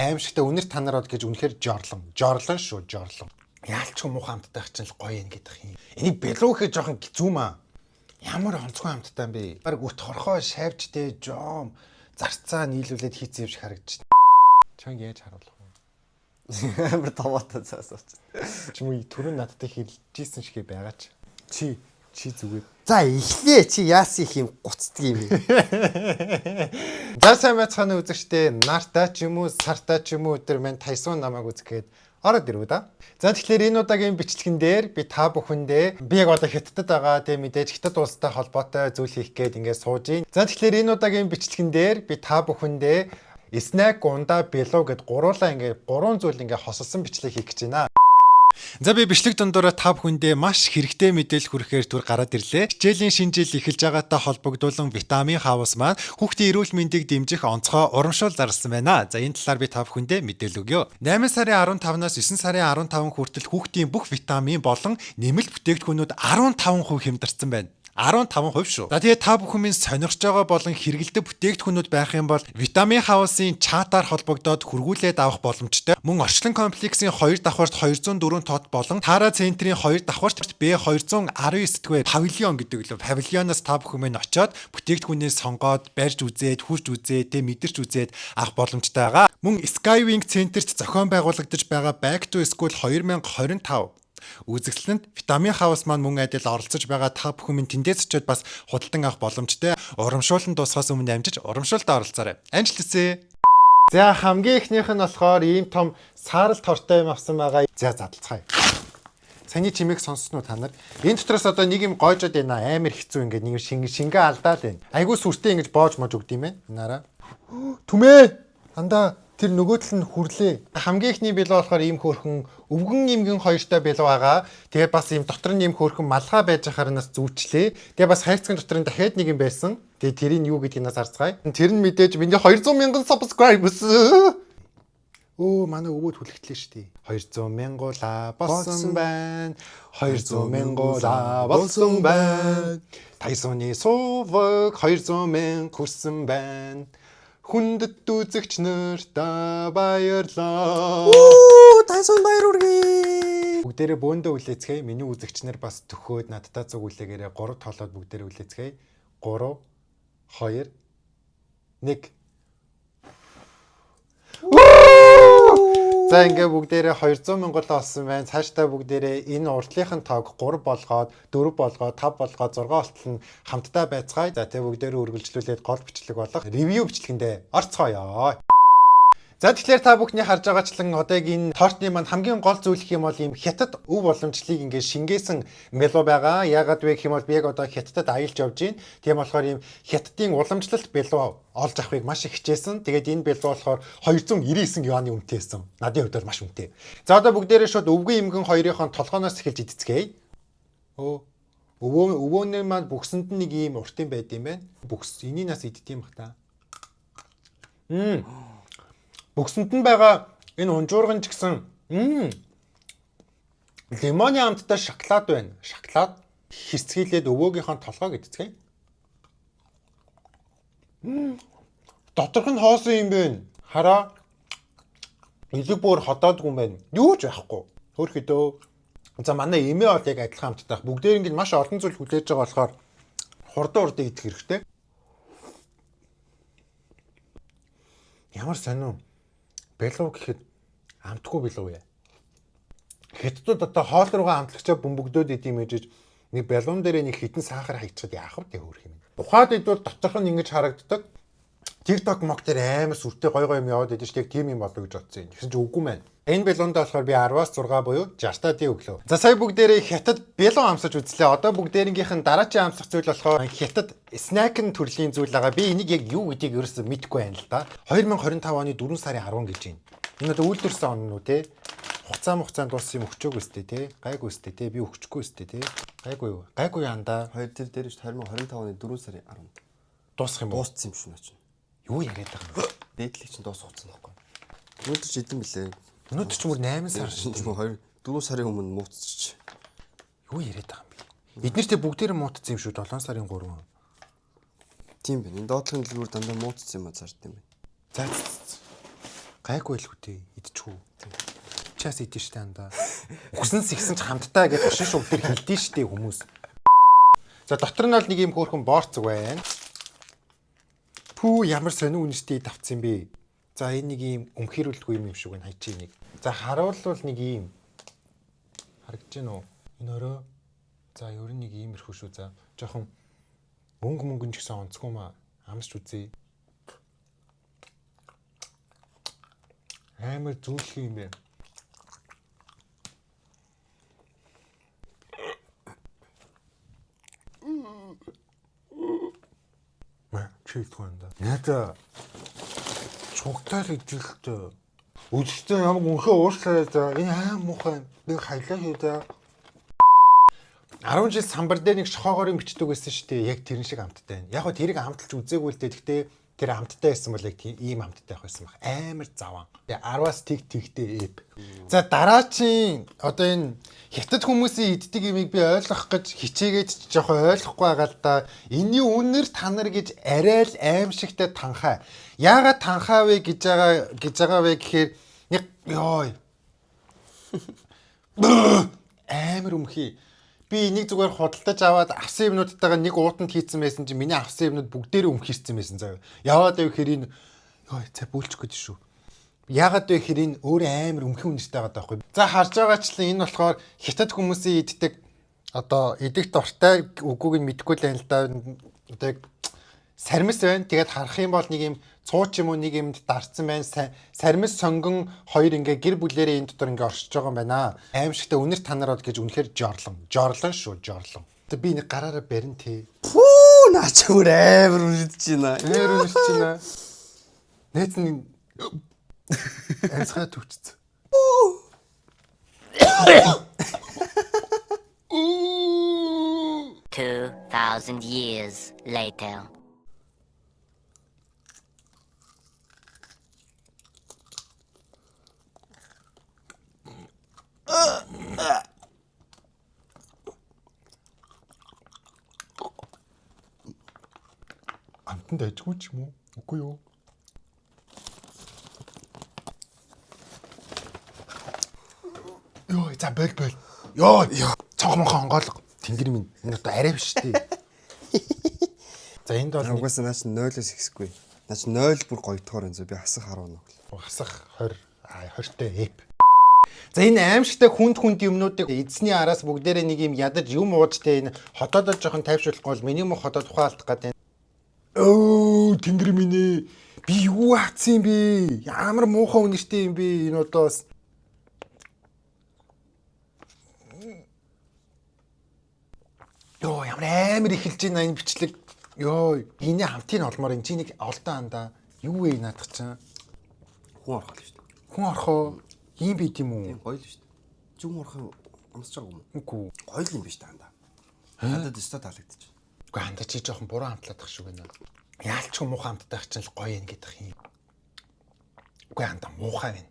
Аимшигтай үнэр танараад гэж үнэхээр жорлон шүү. Яалч муухай амттай чинь л гоё юм гэдэг юм. Энийг бэлүү гэхэд жоохон зүүм аа. Ямар онцгой амттай юм бэ? Бараг үт хорхоо шавьжтэй жоом зарцаа нийлүүлээд хийцэн юм шиг харагдчих. Чанг яаж харуулах вэ? Амар томоотой цаас авч. Чимээ түрүү надтай хэлжсэн шигэ байгаа ч. Чи зүгээр. За эхлээ чи яасан их юм гуцдаг юм бэ? За сайн байцгаана үзэгчдээ. Нартай ч юм уу, сартай ч юм уу өдөр мэн тайсун намайг үзэхэд ороод ирв да. За тэгэхээр энэ удаагийн бичлэгэн дээр би та бүхэндээ би яг одоо Хятадд байгаа тийм мэдээж Хятад улстай холбоотой зүйл хийх гээд ингээд сууж ийн. За тэгэхээр энэ удаагийн бичлэгэн дээр би та бүхэндээ снэк, ундаа, белуу гэд гуруулаа ингээд гурван зүйл ингээд хосолсон бичлэг хийх гэж байна. За би бичлэг дундуура та бүхэндээ маш хэрэгтэй мэдээлэл хүрэхээр түр гараад ирлээ. Хичээлийн шинэ жил эхэлж байгаатай холбогдуулан витамин хавс маань хүүхдийн эрүүл мэндийг дэмжих онцгой урамшуул зарласан байна. За энэ талаар би та бүхэндээ мэдээлэл өгье. 8 сарын 15-наас 9 сарын 15 хүртэл хүүхдийн бүх витамин болон нэмэлт бүтээгдэхүүнүүд 15% хямдарсан байна. 15% шүү. За тэгээд та бүхэн минь сонирхож байгаа болон хэрэгэлдэг бүтээгдэхүүнүүд байх юм бол витамин хаусын чатаар холбогдоод хургуулээд авах боломжтой. Мөн орчлон комплексийн 2 давхарт 204 тот болон Тара центрийн 2 давхарт B219-р павильон гэдэг лөө павильоноос та бүхэн минь очоод бүтээгдэхүүнээ сонгоод барьж үзээд, хүрч үзээд, мэдэрч үзээд авах боломжтой байгаа. Мөн Skywing центрт зохион байгуулагдаж байгаа Back to School 2025 үзэгсэлэнд витамин хавс маань мөн адил оролцож байгаа та бүхэн минь тэндээс очиод бас худалдан авах боломжтой. Урамшуулан дуусахаас өмнө амжиж урамшуултад оролцоорой. Амжилтсэ. За хамгийн ихнийх нь болохоор ийм том саарал тортой юм авсан байгаа. За задлцгаая. Саний чимээг сонссноо та нар. Энэ дотроос одоо нэг юм гойжод байна. Амар хэцүү ингээд нэг шингээ алдаал байна. Айгуу сүртэй ингэж боож мож өгд юм байна. Нараа. Түмээ. Андаа тэр нөгөө тал нь хүрлээ. Хамгийн ихний бэлээ болохоор ийм хөөрхөн өвгөн имгэн хоёртой бэлээ байгаа. Тэгээ бас ийм дотор нь ийм хөөрхөн малгай байж харнаас зүүчлээ. Тэгээ бас хайрцагын дотор нь дахиад нэг юм байсан. Тэгээ тэрийг юу гэдгийг харцгаая. Тэр нь мэдээж миний 200,000 subscribers. Оо манай өвөд хүлэгтлээ шүү дээ. 200,000 болсон байна. 200,000 болсон байна. Тайсоны сувг 200,000 хүрсэн байна. Хүндэт үзэгч нартай баярлаа. Тайсон баяр хүргэе. Бүгдээрээ бөөндөө үлээцгээе. Миний үзэгч нар бас төхөөд надтай зүг үлээгээрээ 3 тоолоод бүгдээрээ үлээцгээе. 3 2 1. За ингээ бүгдээрээ 200,000 олсон байна. Цаашдаа бүгдээрээ энэ урдлынхын тоог 3 болгоод 4 болгоод 5 болгоод 6 болтол нь хамтдаа байцгаая. За тэгээ бүгдээрээ үргэлжлүүлээд гол бичлэг болох ревю бичлэгэндээ орцгоё. За тэгэхээр та бүхний харж байгаачлан одоо энэ тортны маань хамгийн гол зүйл гэх юм бол ийм хятад өв боломжлыг ингээд шингээсэн мело байгаа. Яагаад вэ гэх юм бол би яг одоо хятадд аялж явж байна. Тийм болохоор ийм хятадын уламжлалт бэло олж авахыг маш их хичээсэн. Тэгээд энэ бэло болохоор 299 юаны үнэтэй байсан. Надын хувьд бол маш үнэтэй. За одоо бүгдээрээ шууд өвгөн имгэн хоёрын толгооноос эхэлж идцгээе. Өвөөнөө маань бүксэнд нэг ийм урт юм байд юм байна. Бүкс энийг нас иддэм бах та. Бүксэнд нь байгаа энэ унжуурган ч гэсэн лимоны амттай шоколад байна. Шоколад хэрцгийлээд өвөөгийнхөө толгойг идцгээе. Доторх нь хоосон юм байна. Хараа. Илүү бүр ходоодгүй юм байна. Юу ч байхгүй. Хөөрхөдөө. За манай эмээ бол яг адилхан амттай. Бүгдээр ингэ маш олон зүйл хүлээж байгаа болохоор хурдан идэх хэрэгтэй. Ямар сонио. Бэлуу гэхэд амтгүй бэлуу яа. Хятадууд одоо хоол руугаа амтлагчаа бөмбөгдөөд идэм ээжж нэг бэлуун дээр нэг хитэн сахар хайчаад яах вэ хөөх юм. Ухаад идвэл доторх нь ингэж харагддаг. TikTok мок дээр амар сүртэй гой юм яваад идэв ч тийм юм болов гэж бодсон юм. Тэгсэн чи үгүй мэн. Энэ бэлуундаа болохоор би 10-аас 6 буюу 60-таа ди өглөө. За сая бүгдээрээ хятад бэлуу амсаж үзлээ. Одоо бүгдээрийнх нь дараачийн амсах зүйл болохоор хятад снэкэн төрлийн зүйл байгаа. Би энийг яг юу гэдгийг ерөөсөө мэдэхгүй байна л да. 2025 оны 4 сарын 10 гэж байна. Энэ одоо үйлдвэрсэн он нь үү те. Хугацаанд дууссан юм өчөөг өстэй те. Гайгүй өстэй те. Би өчөхгүй өстэй те. Гайгүй юу? Гайгүй янда. 2 тэр дээр ш 2025 оны 4 сарын 10 дуусах юм уу? Дууссан юм шүү наа чи. Юу яриад байгаа юм? Дээдлийг чинь дуусгацсан байхгүй. Өнөөдөр ч идэм билээ. Өнөөдөр ч мөр 8 сар шүү. 4 сарын өмнө муутчих. Юу яриад байгаа юм бэ? Эднэртээ бүгдээр муутсан юм шүү 7 сарын 3. Тийм байна. Энэ доотлогын дэлгүүр дандаа муутсан юм а зард юм байна. За. Гайгүй л хөтэй идчихв. Час идэж штэ анда. Үхсэнс ихсэн ч хамтдаа гэж хошин шуг дээр хэлдэж штэ хүмүүс. За дотор нь бол нэг юм хөөрхөн борцог байна. Пүү ямар сонин үнэтэй давцсан бэ? За энэ нэг юм өмхирүүлдэггүй юм шиг байна хайчи нэг. За харуулвал нэг юм харагдаж байна уу? Энэ өрөө. За ер нь нэг иймэрхүү шүү. За жоохон мөнгөн ч гэсэн онцгүй маа. Амсч үзье. Амар зүйлх юм бэ. Чийтгэнда. Яда чугтал ижилтэй. Үжигтэй ямар үнхээ уушлаа за энэ аим муухай нэг хайлаа хийдэ. 10 жил самбар дээр нэг шохоогоор бичдэг байсан шүү дээ. Яг тэрэн шиг амттай байна. Яг хөө тэрийг амталж үзээгүй л дээ. Гэхдээ тэр амттай байсан бол яг ийм амттай байх байсан баг. Амар заван. Тэгээ 10-аас тэгтэй эп. За дараачийн одоо энэ хятад хүмүүсийн иддэг юмыг би ойлгох гэж хичээгээд жоохон ойлгохгүй байгаа л да. Энийн үнэр та нар гэж арай л аимшигтай танхаа. Яагаад танхаа вэ гэж байгаа вэ гэхээр нэг ёо. Амар өмхий. Би энийг зүгээр худалдаж аваад авсан юмнуудтайгаа нэг уутанд хийцэн байсан чинь миний авсан юмнууд бүгдээрээ өмхийцсэн байсан заяа. Яваад байв хэрэг ёо цаа бүлчих гээд шүү. Яагаад вэ гэхээр энэ өөр амар өмхий үнэтэй байгаа даахгүй. За харж байгаачлан энэ болохоор хятад хүмүүсийн иддэг одоо идэх дуртай үгүйг нь мэдэхгүй л байна л да. Одоо сармис байна. Тэгээд харах юм бол нэг юм цууч юм уу нэг юмд дарцсан байна. Сармис сонгон хоёр ингээ гэр бүлэрээ энэ дотор ингээ оршиж байгаа юм байна. Аимшигтай үнэр танарууд гэж үнэхээр жорлон шүү. Тэгээд би нэг гараараа барин тий. Пүү наач өөр амар үлдэж байна. Нээц нэг Энсхэ төвчсөн. 2,000 years later. Амтанд ажгүй ч юм уу? Үгүй юу? Йоо, за бэл. Йоо, цонх монхон онгоолго. Тэнгэр минь энэ одоо арай биш тий. За энд бол угаасаа наач 0-оос ихсэхгүй. Наач 0 бүр гоёдохоор энэ би хасах 10 нэг. хасах 20-тэй эп. За энэ аимшигтай хүнд юмнуудыг эзний араас бүгдээрээ нэг юм ядаж юм уужтай энэ хотоодоо жоохон тайвшруулахгүй бол миний мөх хотоод ухаалтах гэдэг. Оо, тэнгэр минь ээ. Би юу хацсан юм бэ? Ямар муухай үнэртэй юм бэ энэ удаас. Йоо, ямар амар ихэлж байна энэ бичлэг. Йоо, энэ хамтын олмоор энэ чинийг олдоо андаа. Юу вэ наадах чинь? Хүн орох л шүү дээ. Хүн орхоо ийм байт юм уу? Тийм гоё л шүү дээ. Зүм орох амсч байгаа юм уу? Үгүй. Гоё л юм биш та андаа. Хандад өстө таалагдчих. Үгүй хандаа чи жоохон буруу хамтлаадах шиг байна. Яалчгүй муухай хамтдах чинь л гоё юм гэдэг юм. Үгүй хандаа муухай байна.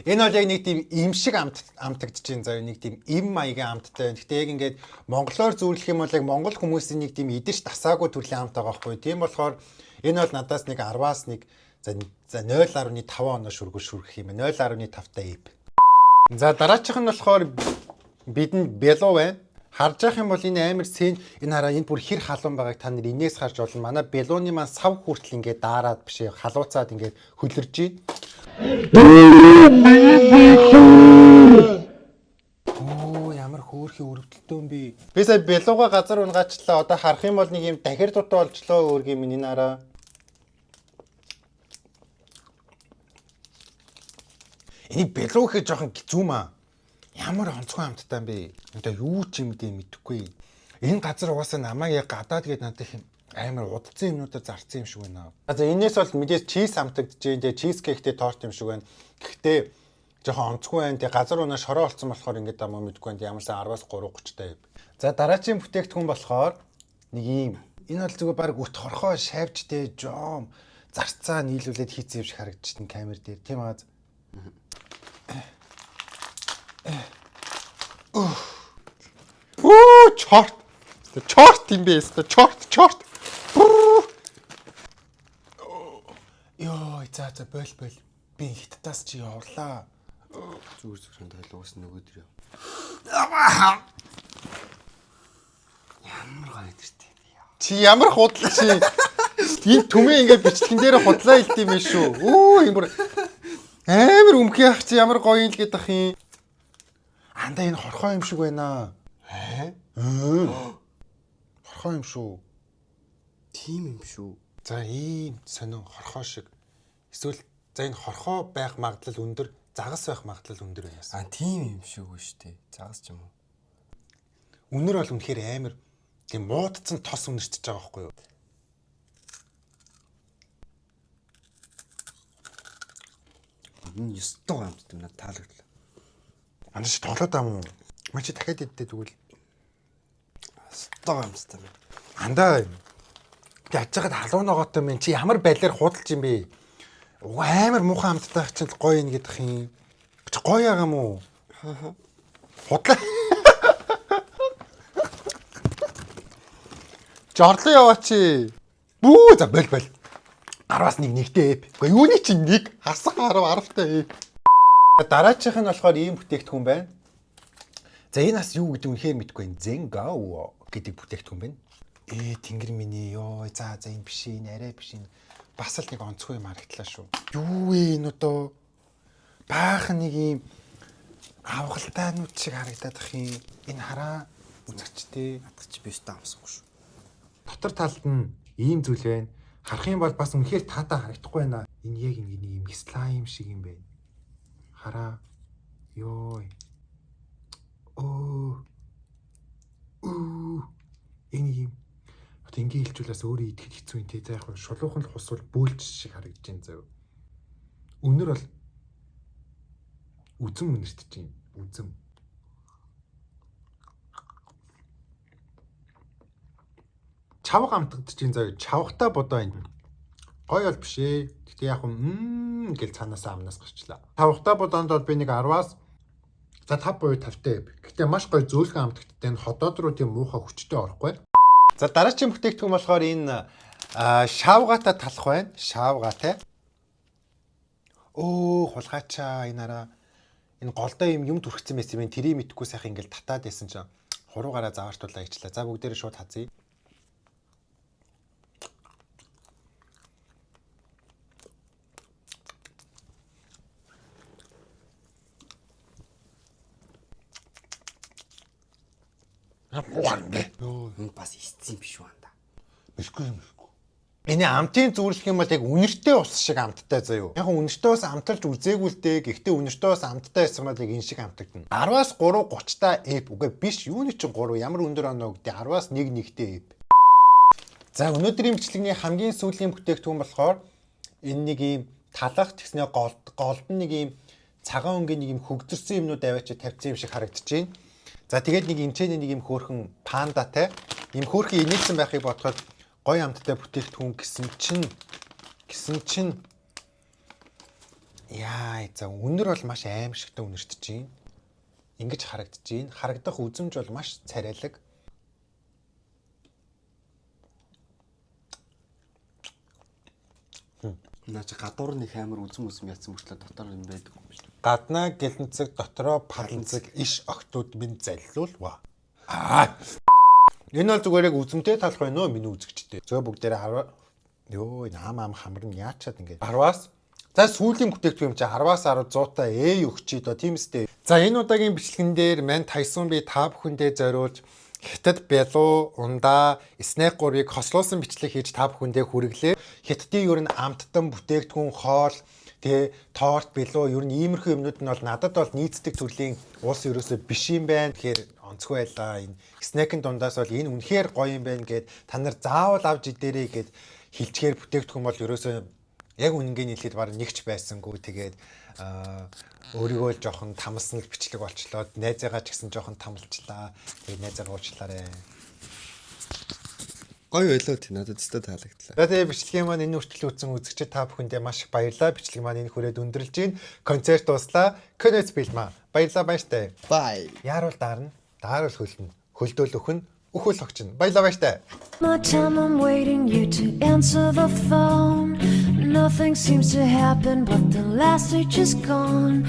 Энэ бол яг нэг тийм им шиг амтагдж байна заяа нэг тийм им маягийн амттай. Гэхдээ яг ингээд монголоор зөвлөх юм бол яг монгол хүмүүсийн нэг тийм идэж тасаагүй төрлийн амт байгаа байхгүй. Тийм болохоор энэ бол надаас нэг 10-аас нэг за 0.5 оноо шүргэх юм. 0.5-тай ив. За дараачих нь болохоор бидэнд бело байна. Харж явах юм бол энэ амар сэн энэ хараа энэ бүр хэр халуун байгааг та нар инээс харж болно. Манай белоны маань сав хүртэл ингээд даарад биш халууцаад ингээд хөлөрж байна. Оо ямар хөөрхий өрөвдөлтөө юм бэ. Би сая белуга газар унгаачлаа. Одоо харах юм бол нэг юм дахир дутаа олжлоо өөргий миний нараа. Энийг белуг гэж жоохон зүүм аа. Ямар онцгой амттай юм бэ? Одоо юу ч юм дэ мэдэхгүй. Энэ газар угаасаа намайг яг гадаад гээд надад их амар удцсан юмнуудаар зарцсан юм шиг байна. За энээс бол мэдээж чиз амтагдж дээ. Тэгээ чиз кейктэй торт юм шиг байна. Гэхдээ жоохон онцгүй байна. Тэгээ газар унаа шороо олцсон болохоор ингээд амаа мэдэхгүй байна. Ямарсаа 10-аас 3:30 таа. За дараачийн бүтээгдэхүүн болохоор нэг юм. Энэ бол зүгээр баг өт хорхоо шавьжтэй жоом зарцаа нийлүүлээд хийцэн юм шиг харагдчихна камер дээр. Тийм аа. Оо чорт. Чорт юм бэ? Чорт. Йоо, за за бойл. Би хиттаас чи явлаа. Зүгээр хандаад уус нөгөө дэр яв. Ямар гоё дэртэй. Чи ямар худал чи. Энэ түмээ ингээ бичлэгэн дээр худлаа илт юм шүү. Өө ямар амар өмхий ах чи ямар гоё юм л гэдэг юм. Анда энэ хорхоо юм шиг байна. Хорхоо юм шүү. Тийм юм шүү. За ийм сонин хорхоо шиг. Эсвэл за энэ хорхоо байх магадлал өндөр, загас байх магадлал өндөр байнаас. Тийм юм шүү штэ. Загас ч юм уу. Үнэр бол үнэхээр амар тийм муудцсан тос үнэрчж байгаа байхгүй юу? Энэ ёстой юмд надад таалагдлаа. Андаш тоглоод байгаа юм уу? Мачи дахиад иддээ тэгвэл. Ёстой юмстай. Андаа. Би ачаад халуун ногоотой минь чи ямар байлаар худалж юм бэ? Амар муухай амттай чинь гоё ин гэдэг юм. Чи гоё байгаа мó? Худлаа. Жорлоо яваач. Бүү за бол. 10-аас 1 нэгтэй эп. Гэхдээ юуны чинь нэг хасах 10-тай эп. Дараачих нь болохоор ийм бүтээгдэхүүн байна. За энэ бас юу гэдэг үнэхээр мэдэхгүй байна. Zengao гэдэг бүтээгдэхүүн байна. Тэнгэр миний ёо за энэ биш энэ арай биш энэ бас л нэг онцгой юм харагдлаа шүү. Юу вэ энэ одоо баахан нэг юм авгалтайнууд шиг харагдаад ах юм. Энэ хараа үзэгчтэй Надад ч биш таамсахгүй шүү. дотор талд нь ийм зүйл байна. Харах юм бол бас үнэхээр таатай харагдахгүй байна. Энэ яг нэг юм слайм шиг юм байна. Хараа. Ёо. Энэ юм. Одоо ингээ хэлжүүлээс өөрөө идэхэд хэцүү юм те. За яг шулуухан л хусвал бөөлж шиг харагдаж байна заяа. Өнөр бол үзэн үнэртэж байна. Үзэн. Чавга амтгадж байна заяа. Чавгатаа бодоо энэ. Гоё бол биш ээ. Гэтэ яг гэл цаанаасаа амнаас гарчлаа. Чавгатаа бодоонд бол би нэг 10-аас за 5 буюу 50-тай. Гэтэ маш гоё зөөлхөн амтгадтай энэ ходоод руу тийм муухай хүчтэй орохгүй. За дараагийн бүтээгдэхүүн болохоор энэ шавгатай талах байна. Шавгатай. Хулгайчаа энэ араа энэ голдоо юм түрхсэн байсан юм. Тэрийг мэдхгүй сайхан ингээл татаад байсан чинь хуруугаараа заваартуулаа ичлээ. За бүгдээрээ шууд хазъя. Энэ бас эсцэн биш үү анда. Бишгүй. Энэ амтын зүүрлэх юм бол яг үнэртэй ус шиг амттай заяо. Яг үнэртэй ус амталж үзээгүй л дээ. Гэхдээ үнэртэй ус амттай байсан бол яг энэ шиг амтагдана. 10-аас 3 30-та эп үгүй биш. Юуны чинь 3 ямар өндөр оноо гэдэг 10-аас 1 нэгтэй эп. За өнөөдрийн бичлэгний хамгийн сүүлийн бүтээгдэхүүн болохоор энэ нэг юм талах тэгснэ голд нэг юм цагаан өнгийн нэг юм хөгдөрсөн юмнууд аваачаа тавьсан юм шиг харагдаж байна. За тэгээд нэг эмчээний нэг юм хөөрхөн пандатай юм хөөрхөн инээлсэн байхыг бодоход гоё амттай бүтээгдэхүүн гэсэн чинь яа за үнэр бол маш аимшигтай үнэртэж байна. Ингэж харагдаж байна. Харагдах үзэмж бол маш царайлаг. Наач гадуур нэг амар үзм ятсан мөртлөө дотор юм байдаг юм биш үү? Гаднаа гэлэнцэг дотроо паранцэг иш огтуд минь заллуулва. Энэ бол зүгээр яг үзмтэй талах байна уу миний үзэгчтэй. Зөв бүгдээрээ хараа. Йоо энэ ам хамар нь яачаад ингэ. 10-аас за сүүлийн бүтээгдэхүүн чи 10-аас 10 100-та өгчий доо тийм үстэй. За энэ удаагийн бичлэгэн дээр мань Тайсон би та бүхэндээ зориулж Хятад бялуу, ундаа, снэк 3-ыг хослуулсан бичлэг хийж та бүхэндээ хүргэлээ. Хятадын ер нь амттан бүтээгдэхүүн хоол, тэгээ торт, бялуу ер нь иймэрхүү юмнууд нь бол надад бол нийцдэг төрлийн уус ерөөсөө биш юм байна. Тэгэхээр онцгой байлаа. Энэ снэкийн дундаас бол энэ үнэхээр гоё юм байна гэд та нар заавал авч идээрэй гэд хилчгээр бүтээгдэхүүн бол ерөөсөө яг үнэнгээ нийлэхэд баг нэгч байсангүй. Тэгээд өөрийгөө л жоохон тамалсан л бичлэг болчлоо. Найзаагаа ч гэсэн жоохон тамалчлаа. Тэгээд найзаагаа уучлаарай. Гоё байлоо тий надад өстой таалагдлаа. За тэгээд бичлэгийн маань энэ хүртэл үзсэн үзэгчид та бүхэндээ маш их баярлалаа. Бичлэг маань энэ хүрээд өндөрлж байна. Концерт дуслаа. Көнөц билмаа. Баярлалаа баяртай. Bye. Яаруул даарна. Дааруул хөлнө. Хөлдөөл өхөн. Өхөл огчно. Баярлалаа баяртай. My time I'm waiting you to answer the phone. Nothing seems to happen, but the last itch is gone.